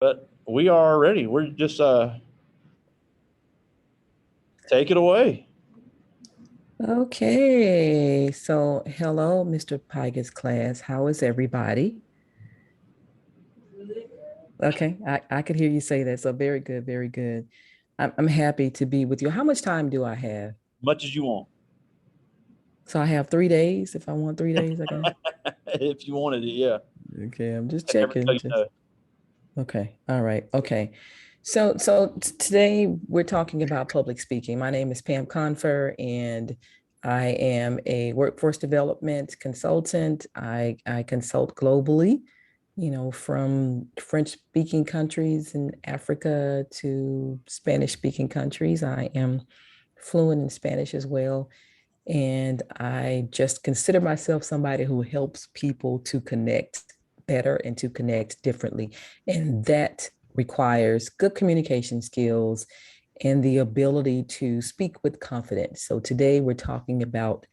but we are ready. We're just take it away. Okay, so hello, Mr. Pigus class. How is everybody? Okay, I could hear you say that. So very good, very good. I'm happy to be with you. How much time do I have? Much as you want, So I have 3 days. If I want 3 days, I can. if you wanted it. Yeah, Okay, I'm just I never tell checking. you Just no. okay. All right. Okay. So today we're talking about public speaking. My name is Pam Confer, and I am a workforce development consultant. I consult globally, from French speaking countries in Africa to Spanish speaking countries. I am fluent in Spanish as well. And I just consider myself somebody who helps people to connect better and to connect differently. And that requires good communication skills and the ability to speak with confidence. So today we're talking about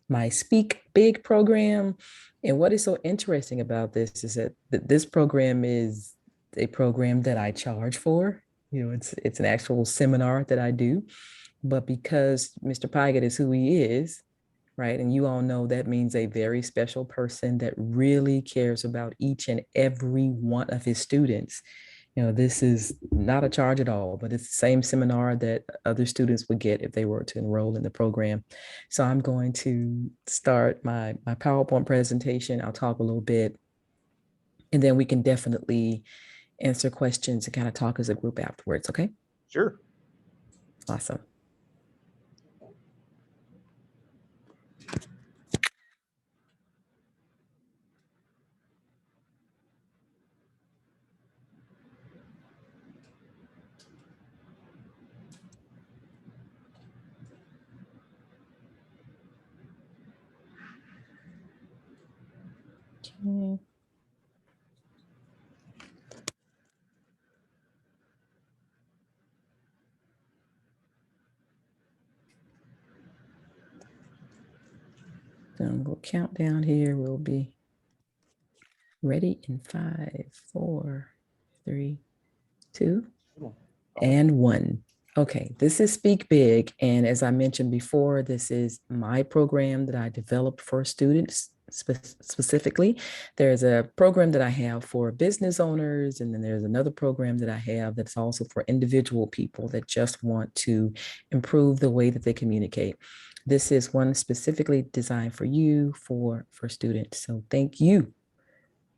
my Speak Big program. And what is so interesting about this is that this program is a program that I charge for. It's an actual seminar that I do. But because Mr. Pygott is who he is, right? And you all know that means a very special person that really cares about each and every one of his students. This is not a charge at all, but it's the same seminar that other students would get if they were to enroll in the program. So I'm going to start my PowerPoint presentation. I'll talk a little bit, and then we can definitely answer questions and kind of talk as a group afterwards. Okay. Sure. Awesome. Okay. So we'll count down here. We'll be ready in 5, 4, 3, 2, and 1. Okay, this is Speak Big. And as I mentioned before, this is my program that I developed for students specifically. There's a program that I have for business owners, and then there's another program that I have that's also for individual people that just want to improve the way that they communicate. This is one specifically designed for you, for students. So thank you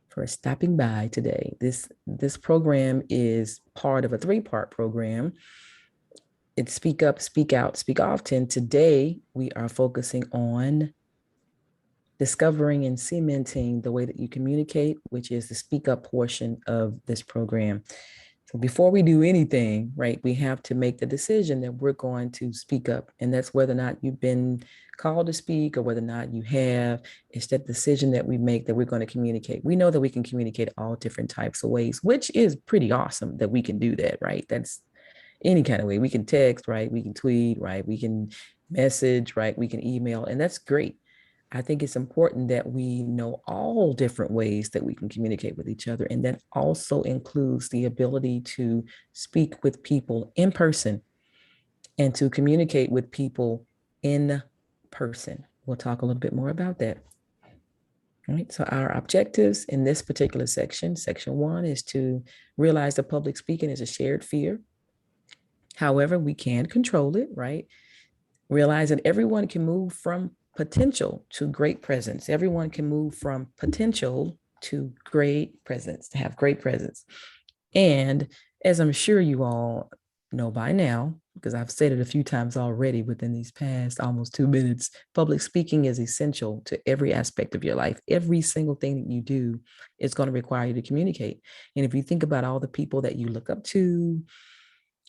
for stopping by today. This program is part of a three-part program. It's Speak Up, Speak Out, Speak Often. Today, we are focusing on discovering and cementing the way that you communicate, which is the speak up portion of this program. So before we do anything, right, we have to make the decision that we're going to speak up. And that's whether or not you've been called to speak or whether or not you have. It's that decision that we make that we're going to communicate. We know that we can communicate all different types of ways, which is pretty awesome that we can do that, right? That's any kind of way. We can text, right? We can tweet, right? We can message, right? We can email, and that's great. I think it's important that we know all different ways that we can communicate with each other. And that also includes the ability to speak with people in person and to communicate with people in person. We'll talk a little bit more about that. All right. So, our objectives in this particular section, section 1, is to realize that public speaking is a shared fear. However, we can control it, right? Realize that everyone can move from potential to great presence. Everyone can move from potential to great presence, to have great presence. And as I'm sure you all know by now, because I've said it a few times already within these past almost 2 minutes, public speaking is essential to every aspect of your life. Every single thing that you do is going to require you to communicate. And if you think about all the people that you look up to,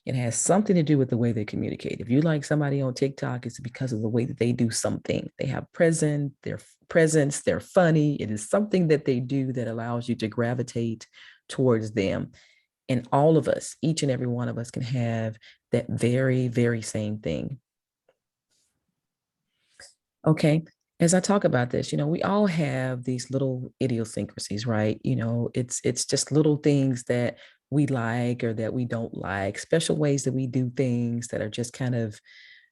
it has something to do with the way they communicate. If you like somebody on TikTok, it's because of the way that they do something. They have their presence, they're funny. It is something that they do that allows you to gravitate towards them. And all of us, each and every one of us, can have that very, very same thing. Okay. As I talk about this, we all have these little idiosyncrasies, right? It's just little things that we like or that we don't like, special ways that we do things that are just kind of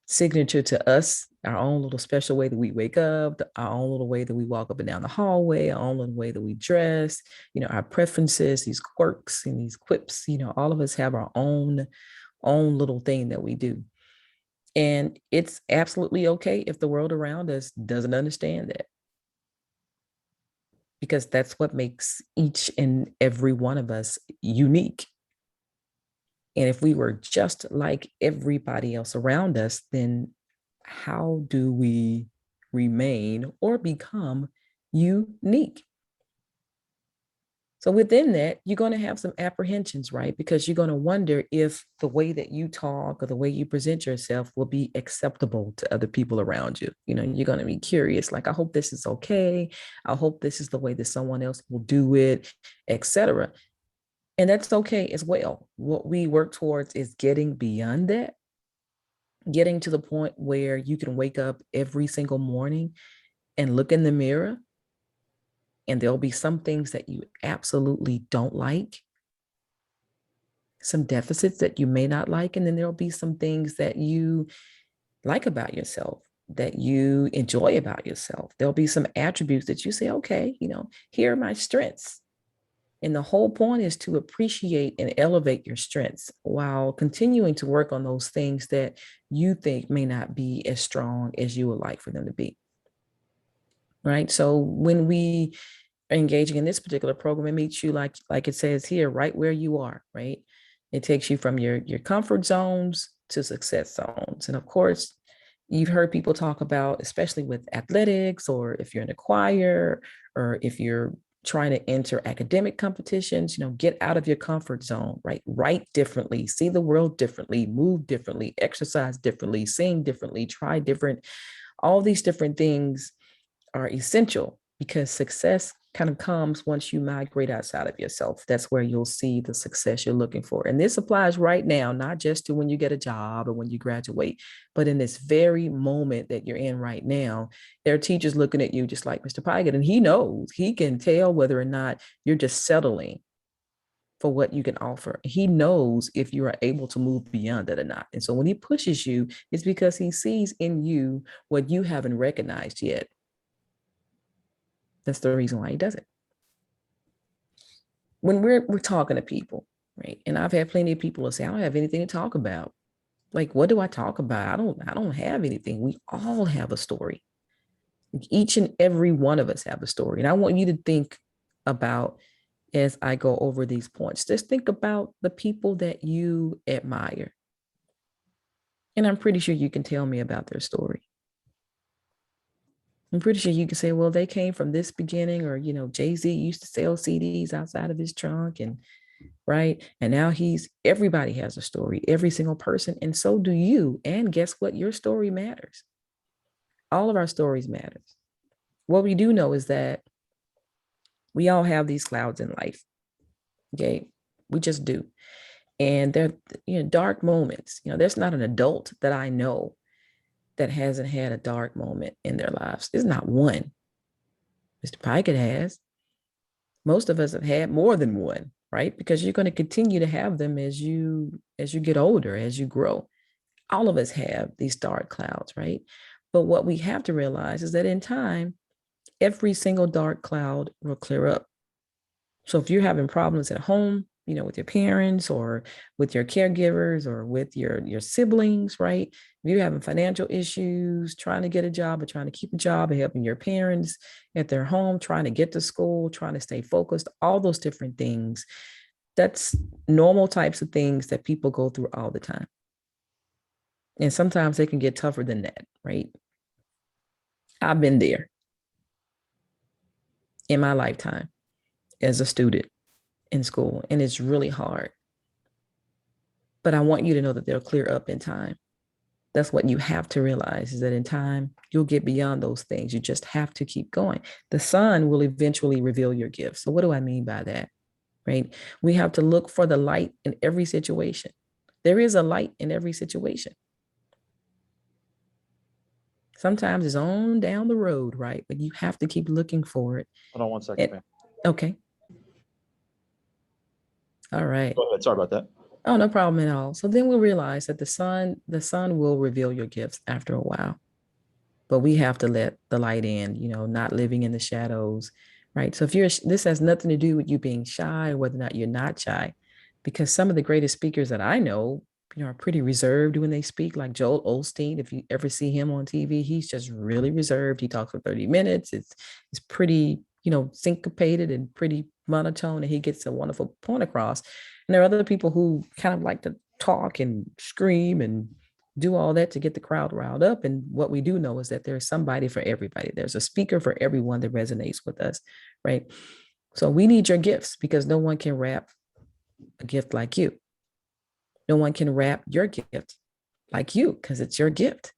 signature to us, our own little special way that we wake up, our own little way that we walk up and down the hallway, our own little way that we dress, our preferences, these quirks and these quips, all of us have our own little thing that we do. And it's absolutely okay if the world around us doesn't understand that, because that's what makes each and every one of us unique. And if we were just like everybody else around us, then how do we remain or become unique? So within that, you're going to have some apprehensions, right? Because you're going to wonder if the way that you talk or the way you present yourself will be acceptable to other people around you. You're going to be curious, like, I hope this is okay. I hope this is the way that someone else will do it, etc. And that's okay as well. What we work towards is getting beyond that, getting to the point where you can wake up every single morning and look in the mirror, and there'll be some things that you absolutely don't like, some deficits that you may not like, and then there'll be some things that you like about yourself, that you enjoy about yourself. There'll be some attributes that you say, okay, here are my strengths. And the whole point is to appreciate and elevate your strengths while continuing to work on those things that you think may not be as strong as you would like for them to be. Right. So when we are engaging in this particular program, it meets you like it says here, right where you are, right? It takes you from your comfort zones to success zones. And of course, you've heard people talk about, especially with athletics, or if you're in a choir, or if you're trying to enter academic competitions, get out of your comfort zone, right? Write differently, see the world differently, move differently, exercise differently, sing differently, try different. All these different things are essential, because success kind of comes once you migrate outside of yourself. That's where you'll see the success you're looking for. And this applies right now, not just to when you get a job or when you graduate, but in this very moment that you're in right now. There are teachers looking at you just like Mr. Pygott, and he knows, he can tell whether or not you're just settling for what you can offer. He knows if you are able to move beyond that or not. And so when he pushes you, it's because he sees in you what you haven't recognized yet. That's the reason why he does it. When we're talking to people, right? And I've had plenty of people who say, I don't have anything to talk about. Like, what do I talk about? I don't have anything. We all have a story. Each and every one of us have a story. And I want you to think about, as I go over these points, just think about the people that you admire. And I'm pretty sure you can tell me about their story. I'm pretty sure you can say, well, they came from this beginning, or, Jay-Z used to sell CDs outside of his trunk, and right. And now everybody has a story, every single person. And so do you. And guess what? Your story matters. All of our stories matters. What we do know is that we all have these clouds in life. Okay. We just do. And they're, dark moments. There's not an adult that I know that hasn't had a dark moment in their lives. There's not one. Mr. Pygott has. Most of us have had more than one, right? Because you're going to continue to have them as you get older, as you grow. All of us have these dark clouds, right? But what we have to realize is that in time, every single dark cloud will clear up. So if you're having problems at home, with your parents or with your caregivers or with your siblings, right? If you're having financial issues, trying to get a job or trying to keep a job, or helping your parents at their home, trying to get to school, trying to stay focused, all those different things, that's normal types of things that people go through all the time. And sometimes they can get tougher than that, right? I've been there in my lifetime as a student in school, and it's really hard. But I want you to know that they'll clear up in time. That's what you have to realize, is that in time, you'll get beyond those things. You just have to keep going. The sun will eventually reveal your gifts. So what do I mean by that? Right? We have to look for the light in every situation. There is a light in every situation. Sometimes it's on down the road, right? But you have to keep looking for it. Hold on one second, Pam. Okay. All right. Go ahead. Sorry about that. Oh, no problem at all. So then we'll realize that the sun will reveal your gifts after a while. But we have to let the light in, not living in the shadows, right? So if this has nothing to do with you being shy or whether or not you're not shy, because some of the greatest speakers that I know, are pretty reserved when they speak, like Joel Osteen. If you ever see him on TV, he's just really reserved. He talks for 30 minutes. It's pretty, syncopated and pretty monotone, and he gets a wonderful point across. And there are other people who kind of like to talk and scream and do all that to get the crowd riled up. And what we do know is that there's somebody for everybody. There's a speaker for everyone that resonates with us, right? So we need your gifts because no one can rap a gift like you. No one can rap your gift like you because it's your gift.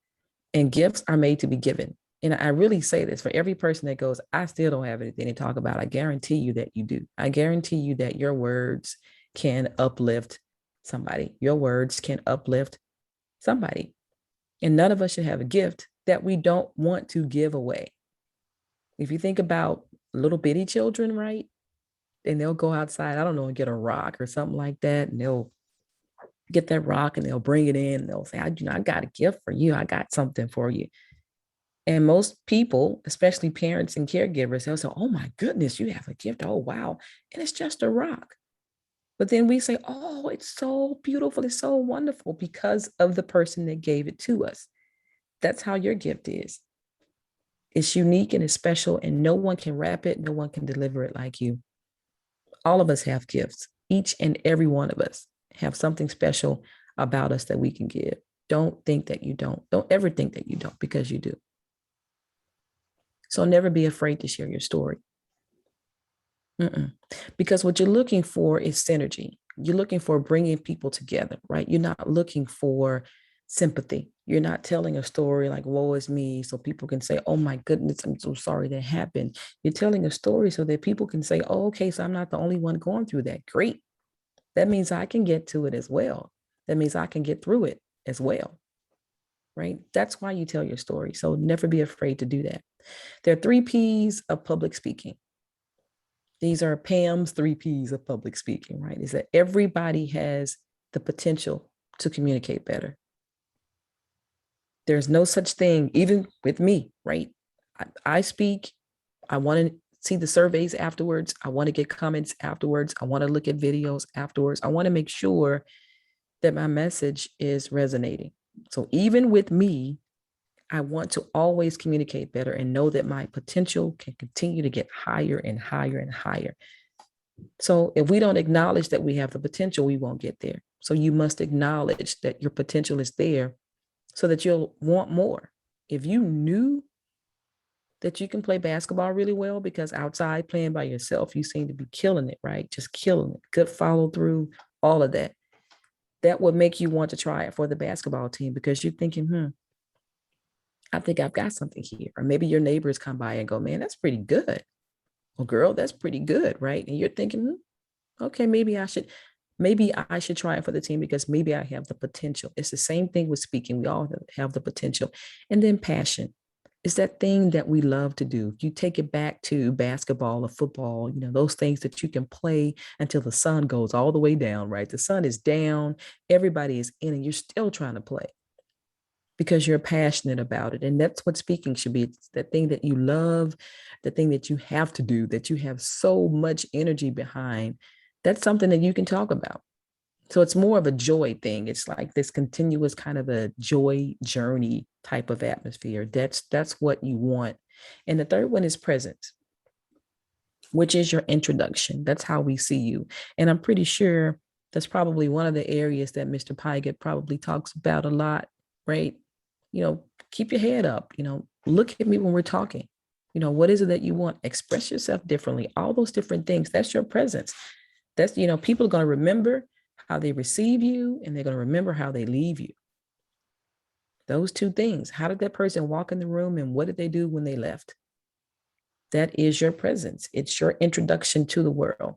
And gifts are made to be given. And I really say this for every person that goes, I still don't have anything to talk about. I guarantee you that you do. I guarantee you that your words can uplift somebody. Your words can uplift somebody. And none of us should have a gift that we don't want to give away. If you think about little bitty children, right? And they'll go outside, I don't know, and get a rock or something like that. And they'll get that rock and they'll bring it in. And they'll say, I got a gift for you. I got something for you. And most people, especially parents and caregivers, they'll say, oh my goodness, you have a gift. Oh, wow. And it's just a rock. But then we say, oh, it's so beautiful. It's so wonderful because of the person that gave it to us. That's how your gift is. It's unique and it's special, and no one can wrap it. No one can deliver it like you. All of us have gifts. Each and every one of us have something special about us that we can give. Don't think that you don't. Don't ever think that you don't, because you do. So never be afraid to share your story. Because what you're looking for is synergy. You're looking for bringing people together, right? You're not looking for sympathy. You're not telling a story like, woe is me, so people can say, oh my goodness, I'm so sorry that happened. You're telling a story so that people can say, oh, okay, so I'm not the only one going through that. Great. That means I can get to it as well. That means I can get through it as well, right? That's why you tell your story. So never be afraid to do that. There are 3 P's of public speaking. These are Pam's 3 P's of public speaking, right? Is that everybody has the potential to communicate better. There's no such thing, even with me, right? I speak, I want to see the surveys afterwards. I want to get comments afterwards. I want to look at videos afterwards. I want to make sure that my message is resonating. So even with me, I want to always communicate better and know that my potential can continue to get higher and higher and higher. So if we don't acknowledge that we have the potential, we won't get there. So you must acknowledge that your potential is there so that you'll want more. If you knew that you can play basketball really well, because outside playing by yourself, you seem to be killing it, right? Just killing it. Good follow through, all of that. That would make you want to try it for the basketball team because you're thinking, I think I've got something here. Or maybe your neighbors come by and go, man, that's pretty good. Well, girl, that's pretty good, right? And you're thinking, okay, maybe I should try it for the team because maybe I have the potential. It's the same thing with speaking. We all have the potential. And then passion. It's that thing that we love to do. You take it back to basketball or football, those things that you can play until the sun goes all the way down, right? The sun is down, everybody is in, and you're still trying to play because you're passionate about it. And that's what speaking should be. It's that thing that you love, the thing that you have to do, that you have so much energy behind. That's something that you can talk about. So it's more of a joy thing. It's like this continuous kind of a joy journey type of atmosphere. That's what you want. And the third one is presence, which is your introduction. That's how we see you. And I'm pretty sure that's probably one of the areas that Mr. Pygott probably talks about a lot, right? Keep your head up, look at me when we're talking. What is it that you want? Express yourself differently. All those different things. That's your presence. That's, people are going to remember how they receive you, and they're going to remember how they leave you. Those 2 things. How did that person walk in the room, and what did they do when they left? That is your presence. It's your introduction to the world.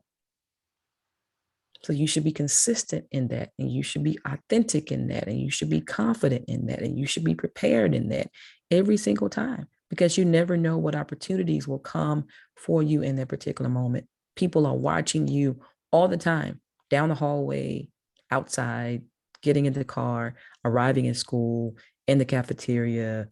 So you should be consistent in that, and you should be authentic in that, and you should be confident in that, and you should be prepared in that every single time, because you never know what opportunities will come for you in that particular moment. People are watching you all the time, down the hallway, outside, getting in the car, arriving at school, in the cafeteria,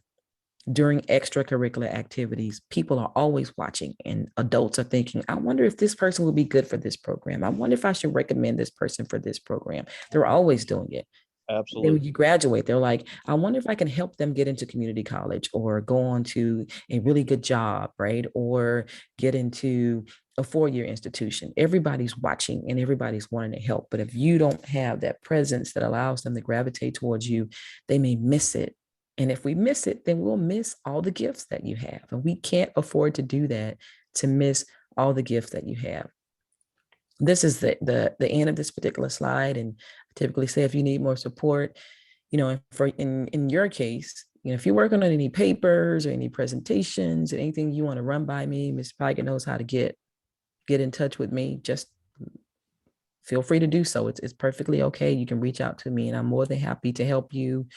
during extracurricular activities, people are always watching, and adults are thinking, I wonder if this person will be good for this program. I wonder if I should recommend this person for this program. They're always doing it. Then when Absolutely. you graduate, they're like, I wonder if I can help them get into community college or go on to a really good job, right? Or get into a four-year institution. Everybody's watching and everybody's wanting to help. But if you don't have that presence that allows them to gravitate towards you, they may miss it. And if we miss it, then we'll miss all the gifts that you have. And we can't afford to do that, to miss all the gifts that you have. This is the end of this particular slide. And I typically say, if you need more support, for in your case, if you're working on any papers or any presentations or anything you want to run by me, Ms. Piker knows how to get in touch with me. Just feel free to do so. It's perfectly okay. You can reach out to me, and I'm more than happy to help you,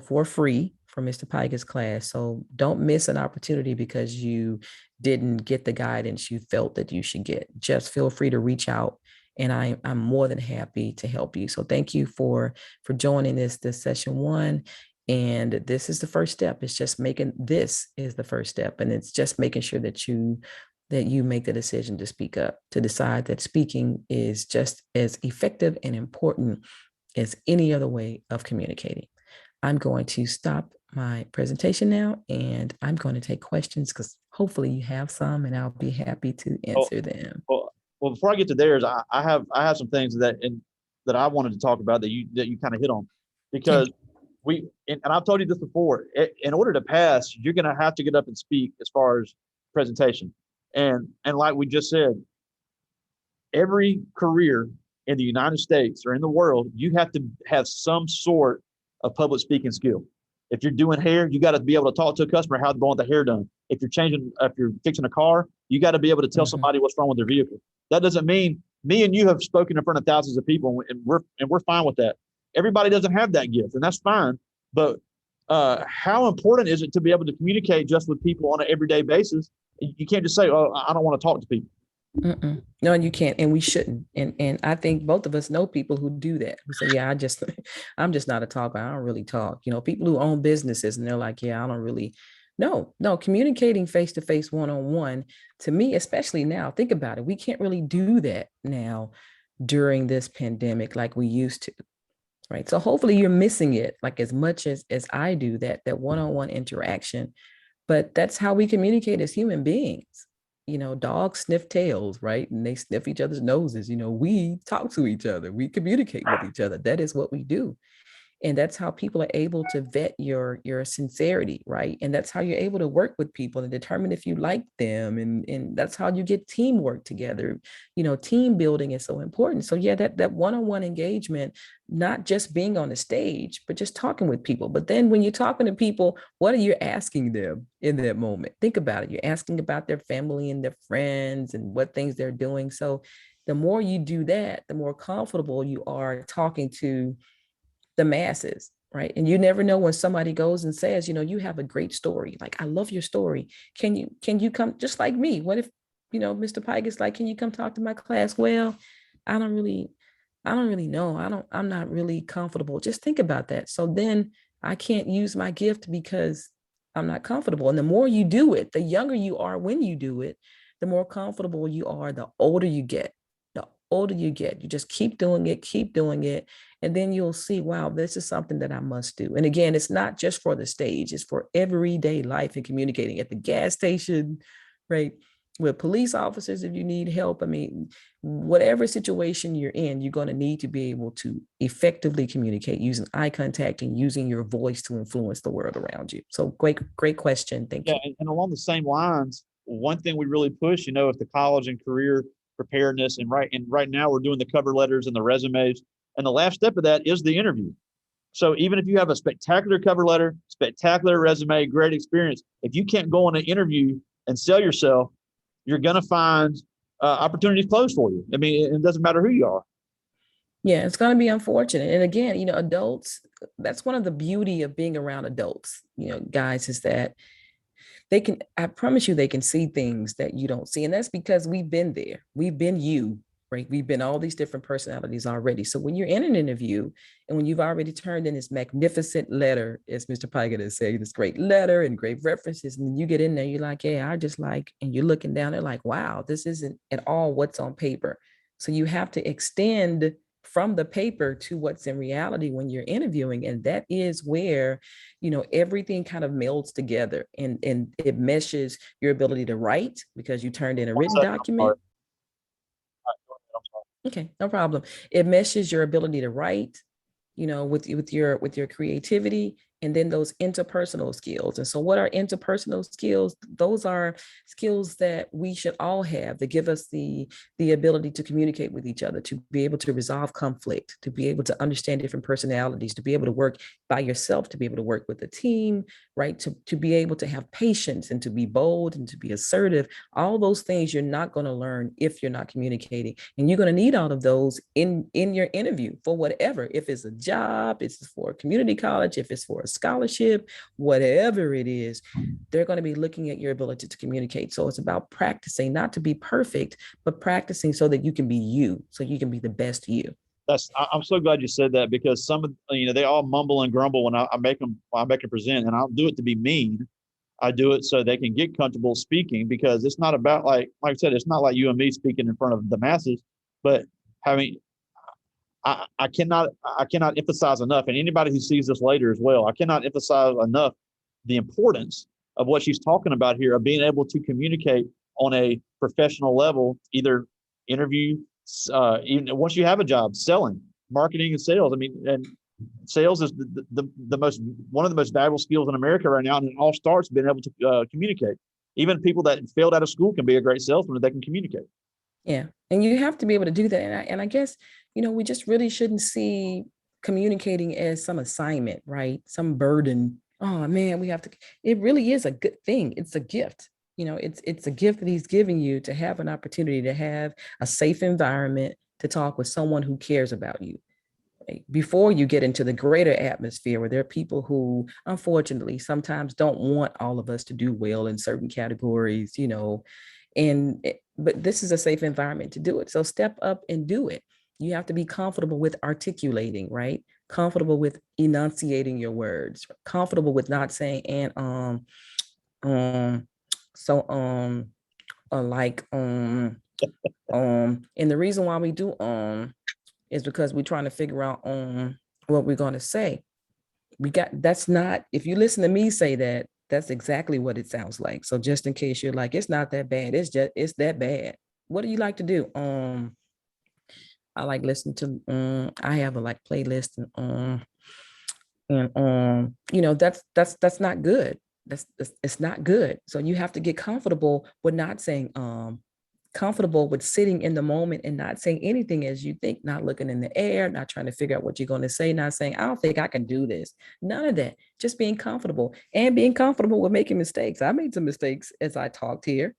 for free for Mr. Piker's class. So don't miss an opportunity because you didn't get the guidance you felt that you should get. Just feel free to reach out, and I'm more than happy to help you. So thank you for joining this session one. And this is the first step. It's just this is the first step. And it's just making sure that you make the decision to speak up, to decide that speaking is just as effective and important as any other way of communicating. I'm going to stop my presentation now, and I'm going to take questions because hopefully you have some, and I'll be happy to Well, answer them. well, before I get to theirs, I have some things that I wanted to talk about that you kind of hit on, because and I've told you this before. In order to pass, you're going to have to get up and speak as far as presentation, and like we just said, every career in the United States or in the world, you have to have some sort of public speaking skill. If you're doing hair, you got to be able to talk to a customer how they want the hair done. If you're fixing a car, you got to be able to tell somebody what's wrong with their vehicle. That doesn't mean me and you have spoken in front of thousands of people, and we're fine with that. Everybody doesn't have that gift, and that's fine. But how important is it to be able to communicate just with people on an everyday basis? You can't just say, "Oh, I don't want to talk to people." Mm-mm. No, you can't, and we shouldn't. And I think both of us know people who do that. Who say, "Yeah, I'm just not a talker. I don't really talk." People who own businesses, and they're like, "Yeah, I don't really." No, communicating face to face, one on one. To me, especially now, think about it. We can't really do that now during this pandemic like we used to, right? So hopefully you're missing it like as much as I do, that one on one interaction. But that's how we communicate as human beings. Dogs sniff tails, right? And they sniff each other's noses. We talk to each other, we communicate with each other. That is what we do. And that's how people are able to vet your sincerity, right? And that's how you're able to work with people and determine if you like them. And that's how you get teamwork together. Team building is so important. So yeah, that one-on-one engagement, not just being on the stage, but just talking with people. But then when you're talking to people, what are you asking them in that moment? Think about it. You're asking about their family and their friends and what things they're doing. So the more you do that, the more comfortable you are talking to the masses, right? And you never know when somebody goes and says, you have a great story. Like, I love your story. Can you come, just like me? What if, Mr. Pike is like, can you come talk to my class? Well, I don't really, I don't really know. I'm not really comfortable. Just think about that. So then I can't use my gift because I'm not comfortable. And the more you do it, the younger you are when you do it, the more comfortable you are, the older you get. The older you get, you just keep doing it, keep doing it. And then you'll see, wow, this is something that I must do. And again, it's not just for the stage, it's for everyday life and communicating at the gas station, right? With police officers, if you need help. I mean, whatever situation you're in, you're going to need to be able to effectively communicate using eye contact and using your voice to influence the world around you. So great question. Thank Yeah, you. and along the same lines, one thing we really push, is the college and career preparedness. And right now we're doing the cover letters and the resumes. And the last step of that is the interview. So even if you have a spectacular cover letter, spectacular resume, great experience, if you can't go on an interview and sell yourself, you're going to find opportunities closed for you. I mean, it doesn't matter who you are. Yeah, it's going to be unfortunate. And again, adults, that's one of the beauty of being around adults, guys, is that I promise you, they can see things that you don't see. And that's because we've been there. We've been you. right? We've been all these different personalities already. So when you're in an interview and when you've already turned in this magnificent letter, as Mr. Pygott is saying, this great letter and great references, and you get in there, you're like, yeah, I just like, and you're looking down, they're like, wow, this isn't at all what's on paper. So you have to extend from the paper to what's in reality when you're interviewing. And that is where, everything kind of melds together, and it meshes your ability to write because you turned in a One written second, I'm sorry. document. Okay, no problem. It meshes your ability to write, with your creativity, and then those interpersonal skills. And so what are interpersonal skills? Those are skills that we should all have that give us the ability to communicate with each other, to be able to resolve conflict, to be able to understand different personalities, to be able to work by yourself, to be able to work with a team, right? To be able to have patience and to be bold and to be assertive. All those things you're not going to learn if you're not communicating. And you're going to need all of those in your interview for whatever, if it's a job, it's for a community college, if it's for a scholarship, whatever it is, they're going to be looking at your ability to communicate. So it's about practicing, not to be perfect, but practicing so that you can be you, so you can be the best you. I'm so glad you said that, because some of, they all mumble and grumble when I make them, I make them present, and I don't do it to be mean. I do it so they can get comfortable speaking, because it's not about, like I said, it's not like you and me speaking in front of the masses, but having, I cannot emphasize enough, and anybody who sees this later as well, I cannot emphasize enough the importance of what she's talking about here, of being able to communicate on a professional level, either interview, even once you have a job, selling, marketing and sales. I mean, and sales is the most, one of the most valuable skills in America right now, and it all starts being able to communicate. Even people that failed out of school can be a great salesman if they can communicate. Yeah. And you have to be able to do that. And I guess, we just really shouldn't see communicating as some assignment, right? Some burden. Oh man, we have to, it really is a good thing. It's a gift. It's a gift that he's giving you to have an opportunity to have a safe environment to talk with someone who cares about you, right? Before you get into the greater atmosphere where there are people who unfortunately sometimes don't want all of us to do well in certain categories, but this is a safe environment to do it. So step up and do it. You have to be comfortable with articulating, right? Comfortable with enunciating your words, comfortable with not saying um so like and the reason why we do is because we're trying to figure out what we're going to say. That's not, if you listen to me say that, that's exactly what it sounds like. So just in case you're like, it's not that bad, it's that bad. What do you like to do? I like listen to I have a like playlist, and that's not good. That's it's not good. So you have to get comfortable with not saying comfortable with sitting in the moment and not saying anything as you think, not looking in the air, not trying to figure out what you're going to say, not saying, I don't think I can do this. None of that. Just being comfortable and being comfortable with making mistakes. I made some mistakes as I talked here.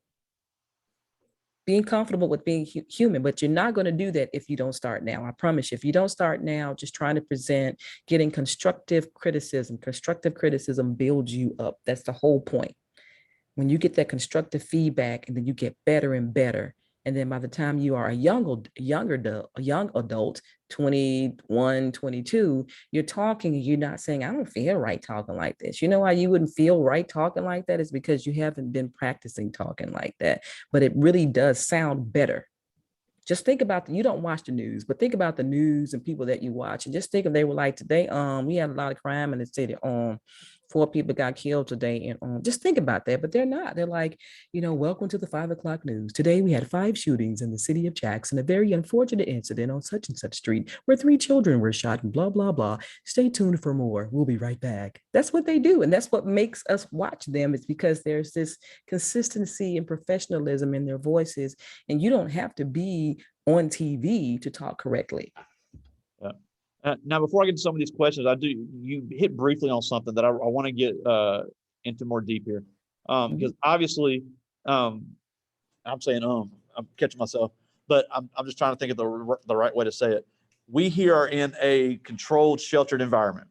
Being comfortable with being human, but you're not going to do that if you don't start now. I promise you, if you don't start now, just trying to present, getting constructive criticism builds you up. That's the whole point. When you get that constructive feedback and then you get better and better, and then by the time you are a young adult, 21, 22, you're talking and you're not saying, I don't feel right talking like this. You know why you wouldn't feel right talking like that? Is because you haven't been practicing talking like that. But it really does sound better. Just think about you don't watch the news, but think about the news and people that you watch, and just think if they were like today, we had a lot of crime in the city. 4 people got killed today, and just think about that. But they're not. They're like, welcome to the 5 o'clock news. Today we had 5 shootings in the city of Jackson, a very unfortunate incident on such and such street where 3 children were shot, and blah blah blah. Stay tuned for more. We'll be right back. That's what they do, and that's what makes us watch them. It's because there's this consistency and professionalism in their voices, and you don't have to be on TV to talk correctly. Yeah. Now, before I get to some of these questions, you hit briefly on something that I want to get into more deep here. Because obviously, I'm saying, I'm catching myself, but I'm just trying to think of the right way to say it. We here are in a controlled, sheltered environment.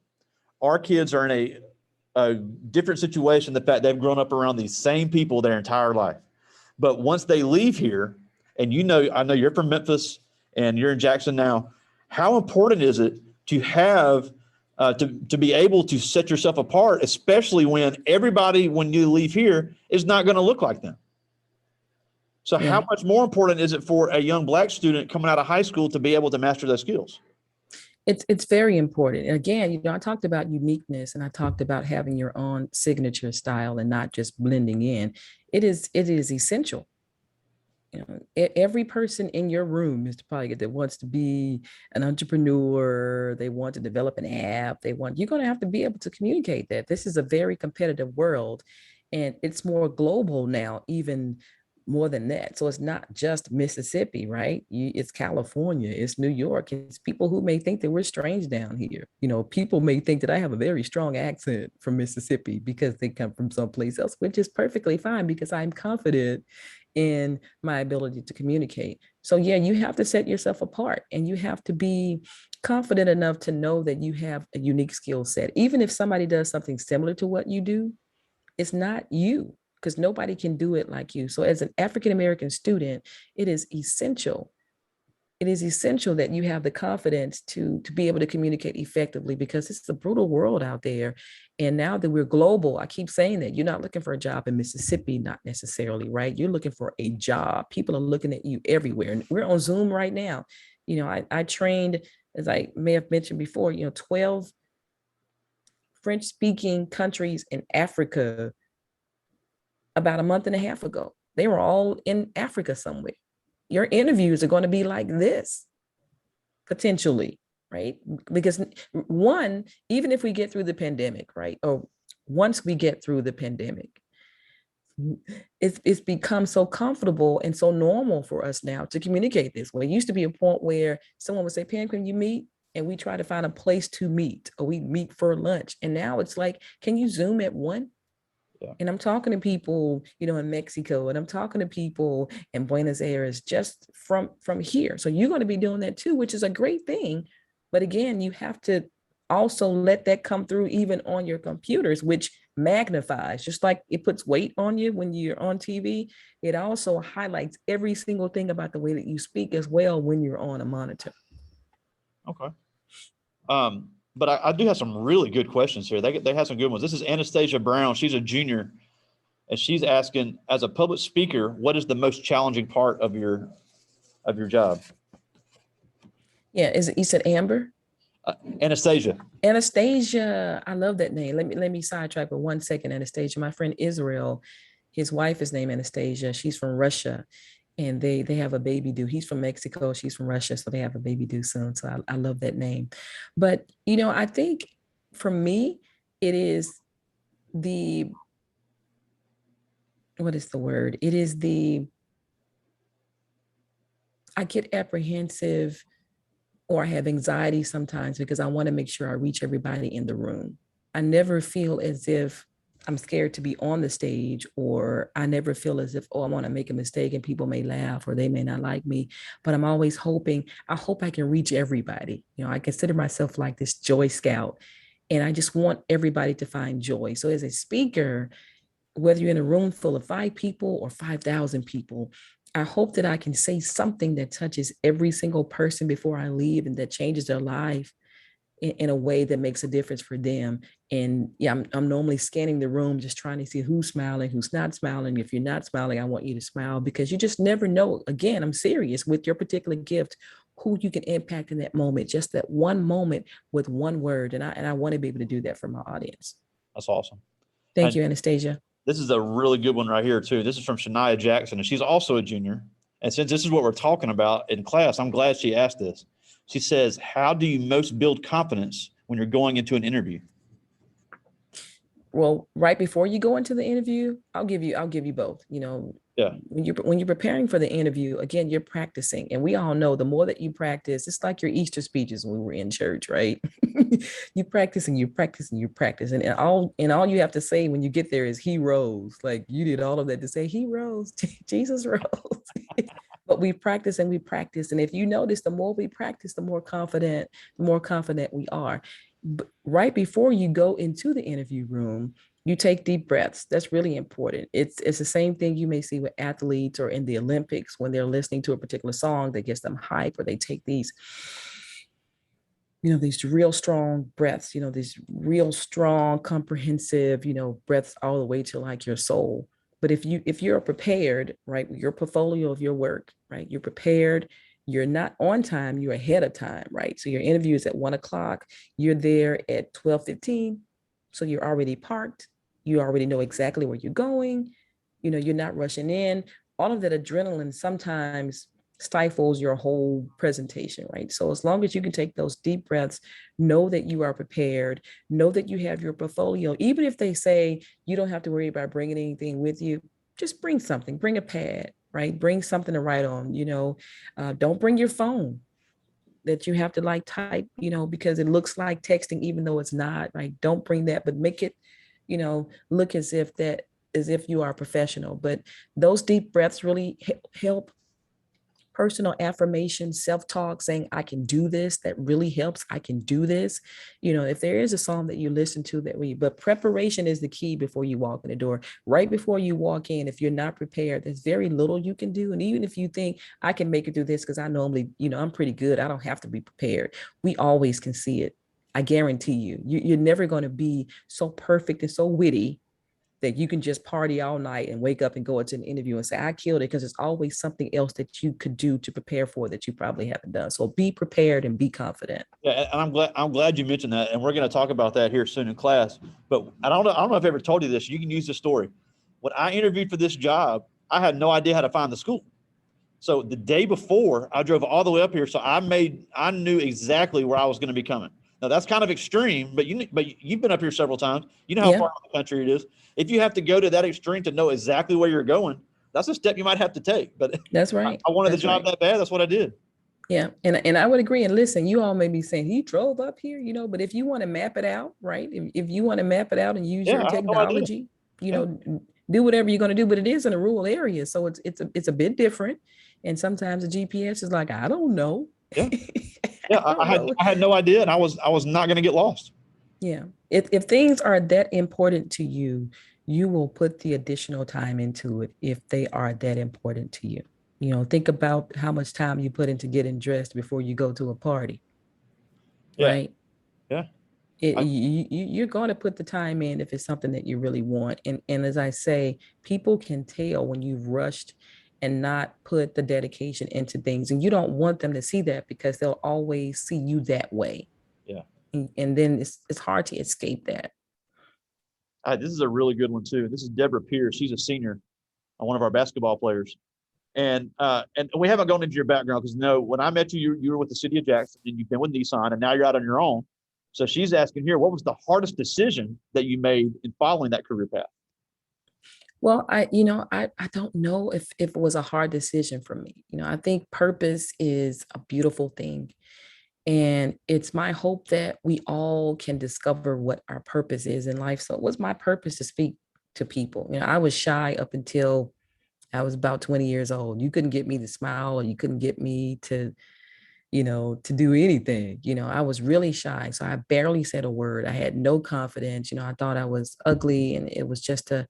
Our kids are in a different situation. The fact they've grown up around these same people their entire life. But once they leave here, and I know you're from Memphis, and you're in Jackson now. How important is it to have to be able to set yourself apart, especially when everybody, when you leave here, is not going to look like them? So Yeah. how much more important is it for a young Black student coming out of high school to be able to master those skills? It's very important. And again, I talked about uniqueness, and I talked about having your own signature style and not just blending in. It is essential. Every person in your room, Mr. Polygot, that wants to be an entrepreneur, they want to develop an app, you're going to have to be able to communicate that. This is a very competitive world, and it's more global now, even more than that. So it's not just Mississippi, right? It's California, it's New York, it's people who may think that we're strange down here. People may think that I have a very strong accent from Mississippi because they come from someplace else, which is perfectly fine because I'm confident in my ability to communicate. So yeah, you have to set yourself apart, and you have to be confident enough to know that you have a unique skill set. Even if somebody does something similar to what you do, it's not you, because nobody can do it like you. So as an African American student, it is essential that you have the confidence to be able to communicate effectively, because it's a brutal world out there. And now that we're global, I keep saying that you're not looking for a job in Mississippi, not necessarily, right? You're looking for a job. People are looking at you everywhere. And we're on Zoom right now. I trained, as I may have mentioned before, 12 French speaking countries in Africa about a month and a half ago. They were all in Africa somewhere. Your interviews are going to be like this, potentially, right? Because one, even if we get through the pandemic, right? Or once we get through the pandemic, it's become so comfortable and so normal for us now to communicate this way. It used to be a point where someone would say, Pam, can you meet? And we try to find a place to meet, or we meet for lunch. And now it's like, can you Zoom at 1? Yeah. And I'm talking to people, in Mexico, and I'm talking to people in Buenos Aires, just from here. So you're going to be doing that too, which is a great thing. But again, you have to also let that come through even on your computers, which magnifies, just like it puts weight on you when you're on TV. It also highlights every single thing about the way that you speak as well when you're on a monitor. Okay. But I do have some really good questions here. They have some good ones. This is Anastasia Brown. She's a junior, and she's asking, as a public speaker, what is the most challenging part of your job? Yeah, you said Amber? Anastasia. Anastasia, I love that name. Let me sidetrack for 1 second. Anastasia, my friend Israel, his wife is named Anastasia. She's from Russia, and they have a baby due. He's from Mexico, she's from Russia, so they have a baby due soon. So I love that name. But I think for me, it is the what is the word? It is I get apprehensive, or I have anxiety sometimes because I want to make sure I reach everybody in the room. I never feel as if I'm scared to be on the stage, or I never feel as if, oh, I want to make a mistake and people may laugh or they may not like me. But I'm always I hope I can reach everybody. I consider myself like this Joy Scout, and I just want everybody to find joy. So as a speaker, whether you're in a room full of 5 people or 5,000 people, I hope that I can say something that touches every single person before I leave, and that changes their life in a way that makes a difference for them. And yeah, I'm normally scanning the room, just trying to see who's smiling, who's not smiling. If you're not smiling, I want you to smile, because you just never know. Again, I'm serious with your particular gift, who you can impact in that moment, just that one moment with one word. And I want to be able to do that for my audience. That's awesome. Thank you, Anastasia. This is a really good one right here too. This is from Shania Jackson, and she's also a junior. And since this is what we're talking about in class, I'm glad she asked this. She says, how do you most build confidence when you're going into an interview? Well, right before you go into the interview, I'll give you both. Yeah. When you're preparing for the interview, again, you're practicing. And we all know the more that you practice, it's like your Easter speeches when we were in church, right? You practice and you practice and you practice. And all you have to say when you get there is he rose. Like you did all of that to say he rose, Jesus rose. But we practice and we practice. And if you notice, the more we practice, the more confident we are. But right before you go into the interview room, You take deep breaths. That's really important. It's the same thing you may see with athletes or in the Olympics when they're listening to a particular song that gets them hype, or they take these, these real strong breaths, these real strong, comprehensive, breaths all the way to like your soul. But if you're prepared, right, your portfolio of your work, right, you're prepared, you're not on time, you're ahead of time, right? So your interview is at 1 o'clock, you're there at 12:15. So you're already parked, you already know exactly where you're going, you're not rushing in. All of that adrenaline sometimes stifles your whole presentation, right? So as long as you can take those deep breaths, know that you are prepared, know that you have your portfolio. Even if they say you don't have to worry about bringing anything with you, just bring something, bring a pad, right? Bring something to write on, don't bring your phone that you have to like type, because it looks like texting, even though it's not, right? Don't bring that, but make it, look as if you are professional. But those deep breaths really help. Personal affirmation, self-talk, saying I can do this, that really helps. I can do this. If there is a song that you listen to that but preparation is the key before you walk in the door. Right before you walk in, if you're not prepared, there's very little you can do. And even if you think I can make it through this because I normally, I'm pretty good, I don't have to be prepared, we always can see it. I guarantee you're never going to be so perfect and so witty that you can just party all night and wake up and go into an interview and say, I killed it, because there's always something else that you could do to prepare for that you probably haven't done. So be prepared and be confident. Yeah, and I'm glad you mentioned that, and we're going to talk about that here soon in class. But I don't know if I ever told you this. You can use this story. When I interviewed for this job, I had no idea how to find the school. So the day before, I drove all the way up here, so I knew exactly where I was going to be coming. Now that's kind of extreme, but you've been up here several times. You know how Yeah, far out the country it is. If you have to go to that extreme to know exactly where you're going, that's a step you might have to take. But that's I, right. I wanted the That's job right. that bad. That's what I did. Yeah. And I would agree. And listen, you all may be saying he drove up here, but if you want to map it out, right? If you want to map it out and use Yeah, your I had no idea. technology, Yeah, do whatever you're going to do. But it is in a rural area. So it's a bit different. And sometimes the GPS is like, I don't know. yeah, yeah. I I don't had know. I had no idea, and I was not going to get lost. Yeah. If things are that important to you, you will put the additional time into it if they are that important to you. Think about how much time you put into getting dressed before you go to a party, Yeah, right? yeah, It, I, you're going to put the time in if it's something that you really want. And as I say, people can tell when you've rushed and not put the dedication into things. And you don't want them to see that because they'll always see you that way. yeah. And then it's hard to escape that. This is a really good one too. This is Deborah Pierce. She's a senior, one of our basketball players. And we haven't gone into your background because no, when I met you, you were with the city of Jackson and you've been with Nissan and now you're out on your own. So she's asking here, what was the hardest decision that you made in following that career path? Well, I don't know if it was a hard decision for me. I think purpose is a beautiful thing. And it's my hope that we all can discover what our purpose is in life. So it was my purpose to speak to people. I was shy up until I was about 20 years old. You couldn't get me to smile, or you couldn't get me to do anything. I was really shy. So I barely said a word. I had no confidence. I thought I was ugly, and it was just a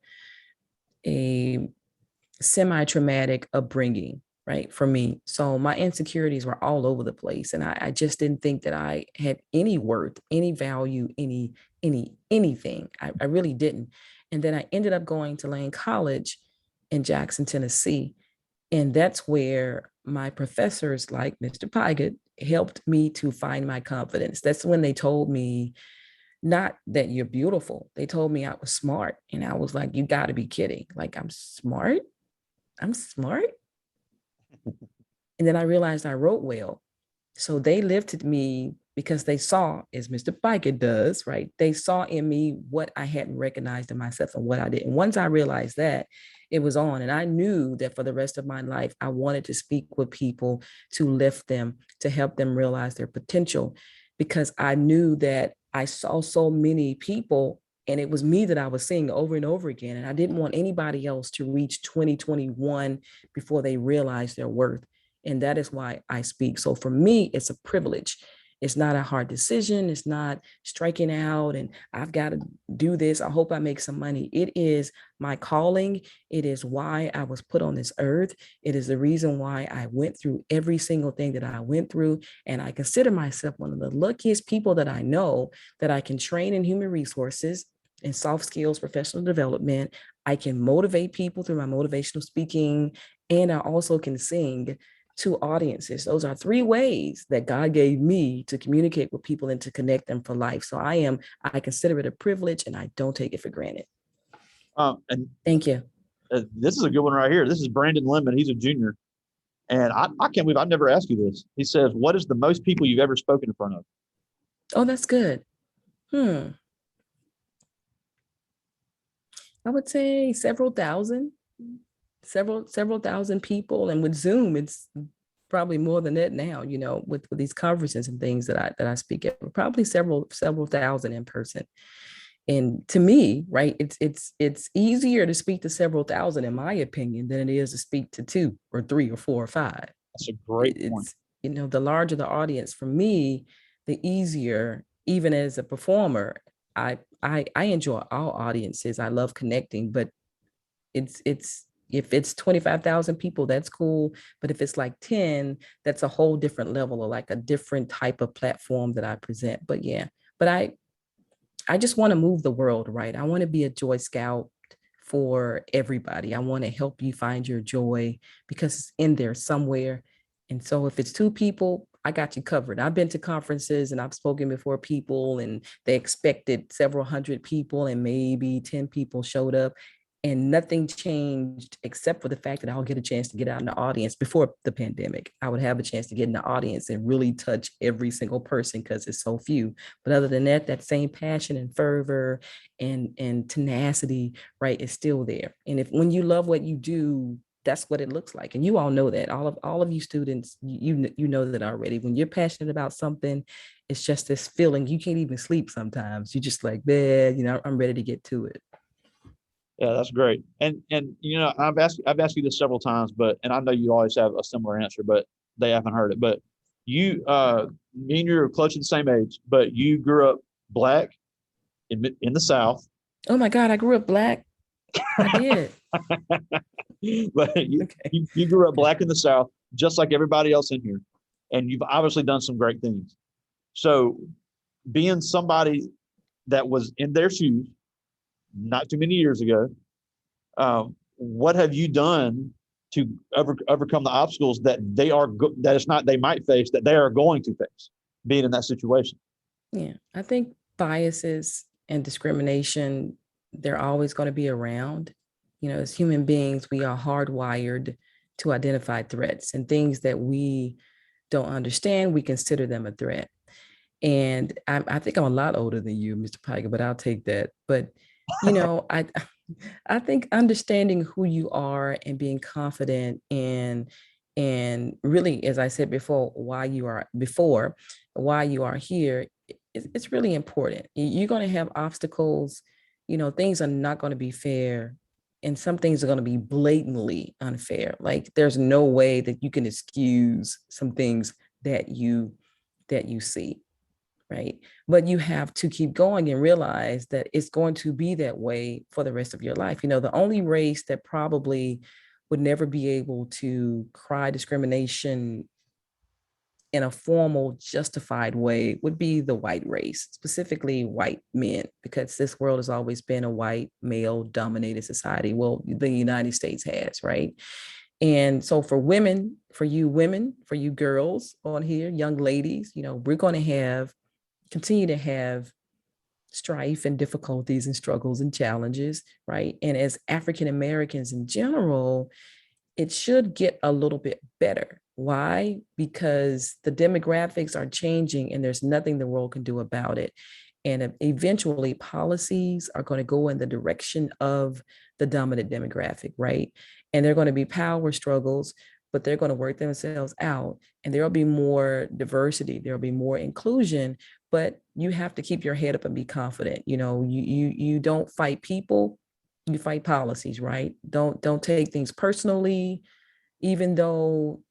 semi-traumatic upbringing, right, for me. So my insecurities were all over the place, and I just didn't think that I had any worth, any value, anything. I really didn't. And then I ended up going to Lane College in Jackson, Tennessee, and that's where my professors, like Mr. Pygott, helped me to find my confidence. That's when they told me, not that you're beautiful, they told me I was smart. And I was like, you got to be kidding. Like, I'm smart. And then I realized I wrote well. So they lifted me because they saw, as Mr. Pygott does, right? They saw in me what I hadn't recognized in myself and what I did. And once I realized that, it was on. And I knew that for the rest of my life, I wanted to speak with people, to lift them, to help them realize their potential, because I knew that I saw so many people and it was me that I was seeing over and over again. And I didn't want anybody else to reach 2021 before they realized their worth. And that is why I speak. So for me, it's a privilege. It's not a hard decision. It's not striking out and I've got to do this. I hope I make some money. It is my calling. It is why I was put on this earth. It is the reason why I went through every single thing that I went through. And I consider myself one of the luckiest people that I know, that I can train in human resources and soft skills, professional development. I can motivate people through my motivational speaking, and I also can sing to audiences. Those are three ways that God gave me to communicate with people and to connect them for life. So I consider it a privilege and I don't take it for granted. And Thank you. This is a good one right here. This is Brandon Lemon. He's a junior. And I can't believe I never asked you this. He says, what is the most people you've ever spoken in front of? Oh, that's good. I would say several thousand people. And with Zoom, it's probably more than that now, with these conferences and things that I speak at, probably several thousand in person. And to me, right, it's easier to speak to several thousand, in my opinion, than it is to speak to 2 or 3 or 4 or 5. That's a great point. The larger the audience for me, the easier. Even as a performer, I enjoy all audiences. I love connecting, but it's if it's 25,000 people, that's cool. But if it's like 10, that's a whole different level, or like a different type of platform that I present. But yeah, but I just want to move the world, right? I want to be a Joy Scout for everybody. I want to help you find your joy because it's in there somewhere. And so if it's 2 people, I got you covered. I've been to conferences and I've spoken before people, and they expected several hundred people and maybe 10 people showed up. And nothing changed except for the fact that I'll get a chance to get out in the audience. Before the pandemic, I would have a chance to get in the audience and really touch every single person because it's so few. But other than that, that same passion and fervor and tenacity, right, is still there. And if when you love what you do, that's what it looks like. And you all know that. All of you students, you know that already. When you're passionate about something, it's just this feeling. You can't even sleep sometimes. You just like, man, I'm ready to get to it. Yeah, that's great. And I've asked you this several times, and I know you always have a similar answer, but they haven't heard it. But me and you are close to the same age, but you grew up black in the South. Oh my God, I grew up black. I did. But Okay. you grew up black in the South, just like everybody else in here, and you've obviously done some great things. So, being somebody that was in their shoes not too many years ago, what have you done to overcome the obstacles that that it's not they might face, that they are going to face, being in that situation? Yeah, I think biases and discrimination, they're always going to be around. As human beings, we are hardwired to identify threats, and things that we don't understand, we consider them a threat. And I think I'm a lot older than you, Mr. Piker, but I'll take that. But I think understanding who you are and being confident in, and really, as I said before, why you are here, it's really important. You're going to have obstacles. Things are not going to be fair, and some things are going to be blatantly unfair. Like there's no way that you can excuse some things that you see, right? But you have to keep going and realize that it's going to be that way for the rest of your life. The only race that probably would never be able to cry discrimination in a formal, justified way would be the white race, specifically white men, because this world has always been a white male dominated society. Well, the United States has, right? And so for women, for you girls on here, young ladies, we're going to continue to have strife and difficulties and struggles and challenges, right? And as African Americans in general, it should get a little bit better. Why? Because the demographics are changing and there's nothing the world can do about it. And eventually policies are going to go in the direction of the dominant demographic, right? And they're going to be power struggles, but they're going to work themselves out, and there'll be more diversity, there'll be more inclusion, but you have to keep your head up and be confident. You don't fight people, you fight policies, right? Don't take things personally, even though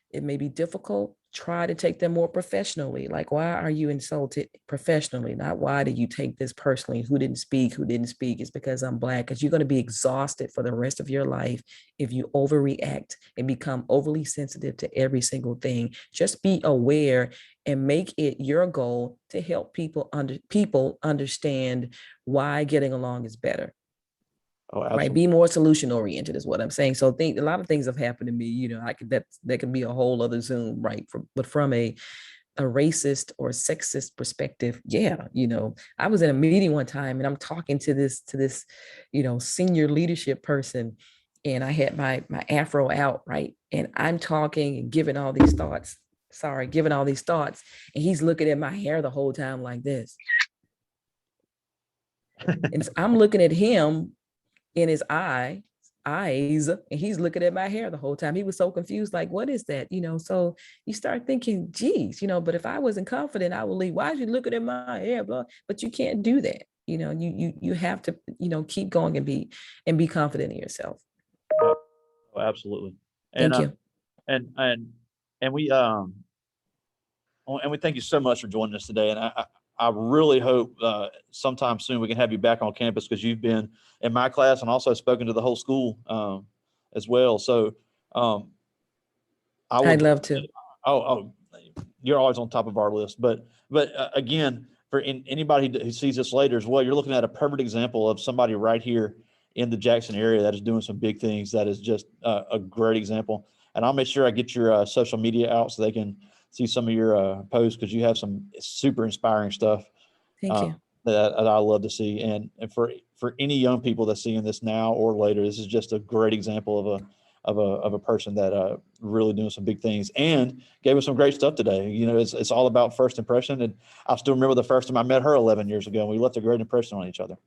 it may be difficult. try to take them more professionally. Like, why are you insulted professionally? Not why did you take this personally? Who didn't speak? Who didn't speak? It's because I'm Black. Because you're going to be exhausted for the rest of your life if you overreact and become overly sensitive to every single thing. Just be aware and make it your goal to help people understand why getting along is better. Oh, Right, absolutely. be more solution oriented is what I'm saying. So think a lot of things have happened to me, I could that can be a whole other Zoom, right? But from a racist or sexist perspective, yeah, I was in a meeting one time and I'm talking to this senior leadership person, and I had my afro out, right, and I'm talking and giving all these thoughts, and he's looking at my hair the whole time like this, and I'm looking at him in his eyes, and he's looking at my hair the whole time. He was so confused, like, what is that? So you start thinking, geez, but if I wasn't confident, I would leave. Why are you looking at my hair? Blah. But you can't do that. You have to, keep going and be confident in yourself. Oh, absolutely. And Thank you. and we and we thank you so much for joining us today. And I really hope sometime soon we can have you back on campus, because you've been in my class and also spoken to the whole school as well. So um, I I'd would. love to. Oh, you're always on top of our list. But again, for anybody who sees this later as well, you're looking at a perfect example of somebody right here in the Jackson area that is doing some big things. That is just a great example. And I'll make sure I get your social media out so they can see some of your posts, because you have some super inspiring stuff Thank uh, you. that I love to see. And for any young people that's seeing this now or later, this is just a great example of a person that really doing some big things and gave us some great stuff today. It's all about first impression. And I still remember the first time I met her 11 years ago, and we left a great impression on each other.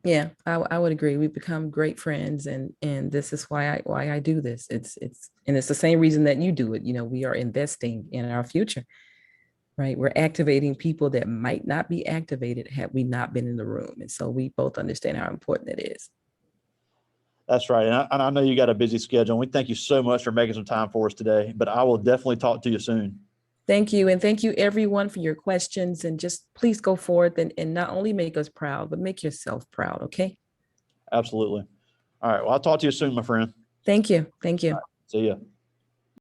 Yeah, I would agree. We've become great friends, and this is why I do this. It's the same reason that you do it. We are investing in our future, right? We're activating people that might not be activated had we not been in the room. And so we both understand how important it is. That's right. And I know you got a busy schedule, and we thank you so much for making some time for us today, but I will definitely talk to you soon. Thank you. And thank you everyone for your questions, and just please go forth and not only make us proud, but make yourself proud. Okay. Absolutely. All right. Well, I'll talk to you soon, my friend. Thank you. Thank you. See ya.